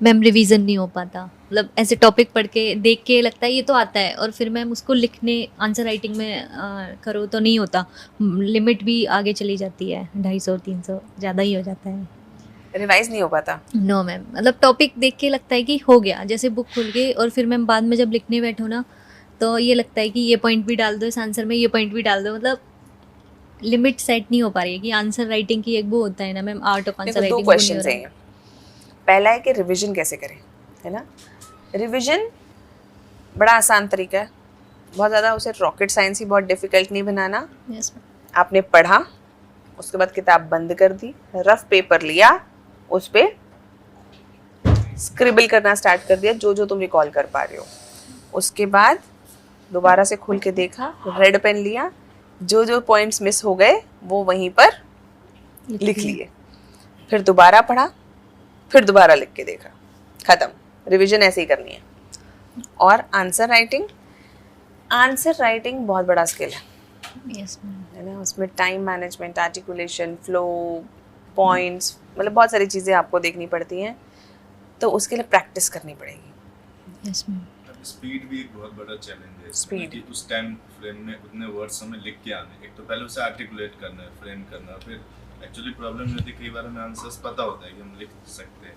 Ma'am revision नहीं हो पाता, मतलब ऐसे टॉपिक पढ़ के देख के लगता है ये तो आता है, और फिर मैम उसको लिखने आंसर राइटिंग में करो तो नहीं होता। लिमिट भी आगे चली जाती है, 250-300 ज़्यादा ही हो जाता है। रिवाइज नहीं हो पाता। नो मैम, मतलब टॉपिक देख के लगता है कि हो गया, जैसे बुक खुल गई, और फिर मैम बाद में जब लिखने बैठो ना, तो ये लगता है कि ये पॉइंट भी डाल दो इस आंसर में, ये पॉइंट भी डाल दो, मतलब लिमिट सेट नहीं हो पा रही है कि आंसर राइटिंग की एक वो होता है ना मैम, आर्ट ऑफ आंसर देखो, दो राइटिंग, वो नहीं हो क्वेश्चन रहा है है। ये। पहला है कि रिविजन कैसे करें, है ना। रिविजन बड़ा आसान तरीका है, बहुत ज़्यादा उसे रॉकेट साइंस ही बहुत डिफिकल्ट नहीं बनाना। Yes ma'am. आपने पढ़ा, उसके बाद किताब बंद कर दी, रफ पेपर लिया, उस पर स्क्रिबल करना स्टार्ट कर दिया जो जो तुम रिकॉल कर पा रहे हो। उसके बाद दोबारा से खोल के देखा, रेड पेन लिया, जो जो पॉइंट्स मिस हो गए वो वहीं पर लिख लिए, फिर दोबारा पढ़ा, फिर दोबारा लिख के देखा, खत्म। रिवीजन ऐसे ही करनी है। और आंसर राइटिंग बहुत बड़ा स्किल यस मैम। है ना। उसमें time management, articulation, flow, points, मतलब बहुत सारी चीज़ें आपको देखनी पड़ती हैं, तो उसके लिए प्रैक्टिस करनी पड़ेगी। Yes ma'am. स्पीड भी एक बहुत बड़ा चैलेंज है इसमें, Speed. कि उस टाइम फ्रेम में उतने वर्ड्स हमें लिख के आने, एक तो पहले उसे आर्टिकुलेट करना है, फ्रेम करना, फिर एक्चुअली प्रॉब्लम ये होती है कई बार हमें आंसर्स पता होता है कि हम लिख सकते हैं,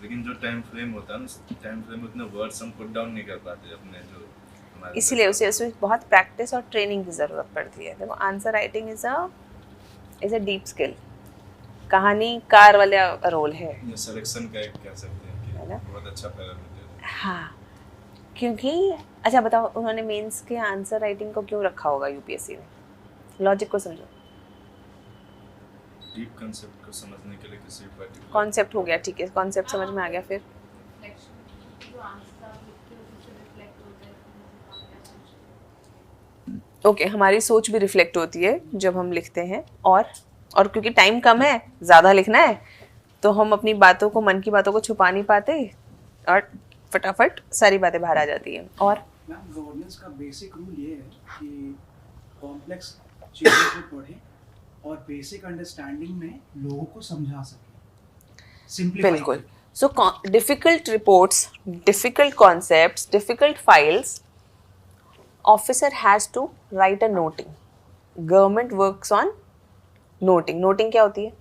लेकिन जो टाइम फ्रेम होता है ना, टाइम फ्रेम में उतने वर्ड्स हम पुट डाउन नहीं कर पाते अपने जो हमारे इसीलिए उसे उसमें बहुत प्रैक्टिस और ट्रेनिंग की ज़रूरत पड़ती है। देखो, answer writing is a deep skill, कहानीकार वाला रोल है सिलेक्शन का एक कह सकते हैं कि है ना। बहुत अच्छा पैरामीटर है। हाँ, क्योंकि अच्छा बताओ, उन्होंने मेंस के आंसर राइटिंग को क्यों रखा होगा यूपीएससी ने? लॉजिक को समझो। डीप कंसेप्ट को समझने के लिए किसी पर्टिकुलर कॉन्सेप्ट हो गया, ठीक है, कॉन्सेप्ट समझ में आ गया, फिर ओके, हमारी सोच भी रिफ्लेक्ट होती है जब हम लिखते हैं। और क्योंकि टाइम कम है, ज़्यादा लिखना है, तो हम अपनी बातों को, मन की बातों को छुपा नहीं पाते, और फटाफट सारी बातें बाहर आ जाती हैं। और मैम, गवर्नेंस का बेसिक रूल ये है कि कॉम्प्लेक्स चीज़ों को पढ़ें और बेसिक अंडरस्टैंडिंग में लोगों को समझा सकें, सिंपलीफाई बिल्कुल। So difficult reports, difficult concepts, difficult files, officer has to write a noting. Government works on noting. Noting क्या होती है?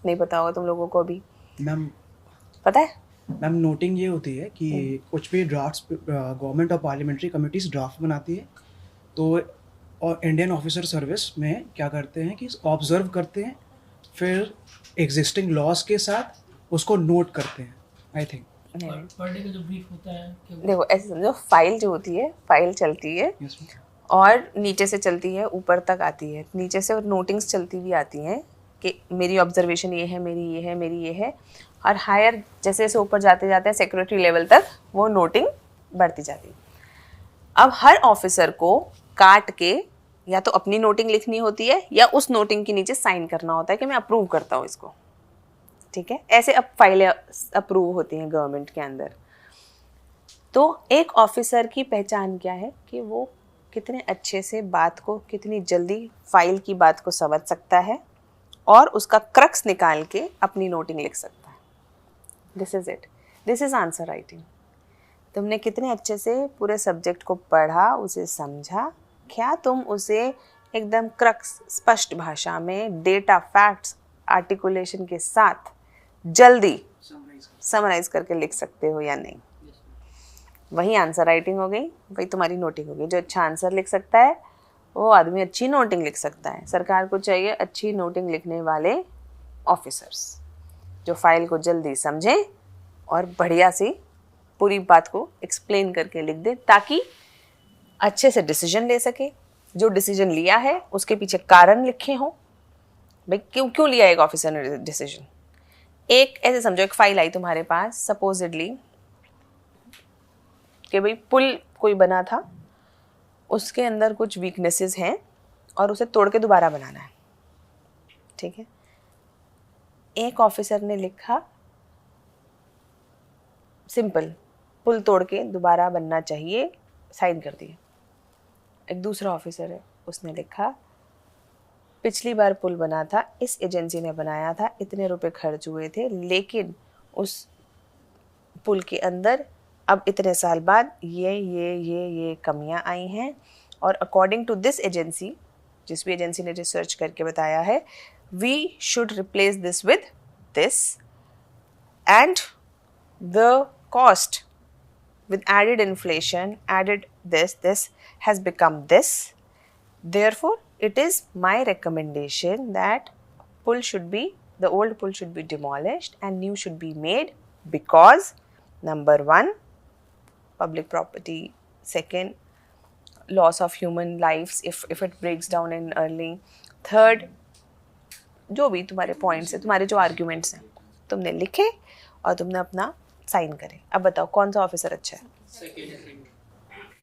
नहीं पता होगा तुम लोगों को अभी। मैम, पता है? मैम नोटिंग ये होती है कि कुछ भी ड्राफ्ट्स गवर्नमेंट और पार्लियामेंट्री कमिटीज़ ड्राफ्ट बनाती है, तो और इंडियन ऑफिसर सर्विस में क्या करते हैं कि ऑब्जर्व करते हैं, फिर एग्जिस्टिंग लॉज के साथ उसको नोट करते हैं, आई थिंक। पर डे का जो ब्रीफ होता है कि देखो, ऐसे समझो, फाइल जो होती है, फाइल चलती है यस मैम। और नीचे से चलती है, ऊपर तक आती है, नीचे से नोटिंग्स चलती भी आती हैं कि मेरी ऑब्जर्वेशन ये है, मेरी ये है, मेरी ये है, और हायर जैसे जैसे ऊपर जाते जाते हैं सेक्रेटरी लेवल तक वो नोटिंग बढ़ती जाती है। अब हर ऑफिसर को काट के या तो अपनी नोटिंग लिखनी होती है, या उस नोटिंग के नीचे साइन करना होता है कि मैं अप्रूव करता हूँ इसको, ठीक है। ऐसे अब फाइलें अप्रूव होती हैं गवर्नमेंट के अंदर। तो एक ऑफिसर की पहचान क्या है कि वो कितने अच्छे से बात को, कितनी जल्दी फाइल की बात को समझ सकता है और उसका क्रक्स निकाल के अपनी नोटिंग लिख सकता है। This is it, this is answer writing. तुमने कितने अच्छे से पूरे सब्जेक्ट को पढ़ा, उसे समझा, क्या तुम उसे एकदम क्रक्स, स्पष्ट भाषा में, डेटा, फैक्ट्स, आर्टिकुलेशन के साथ जल्दी समराइज करके लिख सकते हो या नहीं? वही आंसर राइटिंग हो गई, वही तुम्हारी नोटिंग हो गई। जो अच्छा आंसर लिख सकता है वो आदमी अच्छी नोटिंग लिख सकता है। सरकार को चाहिए अच्छी नोटिंग लिखने वाले ऑफिसर्स, जो फाइल को जल्दी समझें और बढ़िया सी पूरी बात को एक्सप्लेन करके लिख दे, ताकि अच्छे से डिसीजन ले सके। जो डिसीजन लिया है उसके पीछे कारण लिखे हों, भाई क्यों लिया एक ऑफिसर ने डिसीजन। एक ऐसे समझो, एक फाइल आई तुम्हारे पास, सपोजिडली कि भाई पुल कोई बना था, उसके अंदर कुछ वीकनेसेस हैं और उसे तोड़ के दोबारा बनाना है, ठीक है। एक ऑफिसर ने लिखा सिंपल, पुल तोड़ के दोबारा बनना चाहिए, साइन कर दिए। एक दूसरा ऑफिसर है, उसने लिखा पिछली बार पुल बना था, इस एजेंसी ने बनाया था, इतने रुपए खर्च हुए थे, लेकिन उस पुल के अंदर अब इतने साल बाद ये कमियां आई हैं, और अकॉर्डिंग टू दिस एजेंसी, जिस भी एजेंसी ने रिसर्च करके बताया है, we should replace this with this, and the cost with added inflation, added this has become this. Therefore, it is my recommendation that the old pull should be demolished and new should be made, because number 1, public property, second, loss of human lives if it breaks down in early, third, जो भी तुम्हारे points हैं, तुम्हारे जो arguments हैं, तुमने लिखे और तुमने अपना साइन करे। अब बताओ कौन सा ऑफिसर अच्छा है? सेकेंड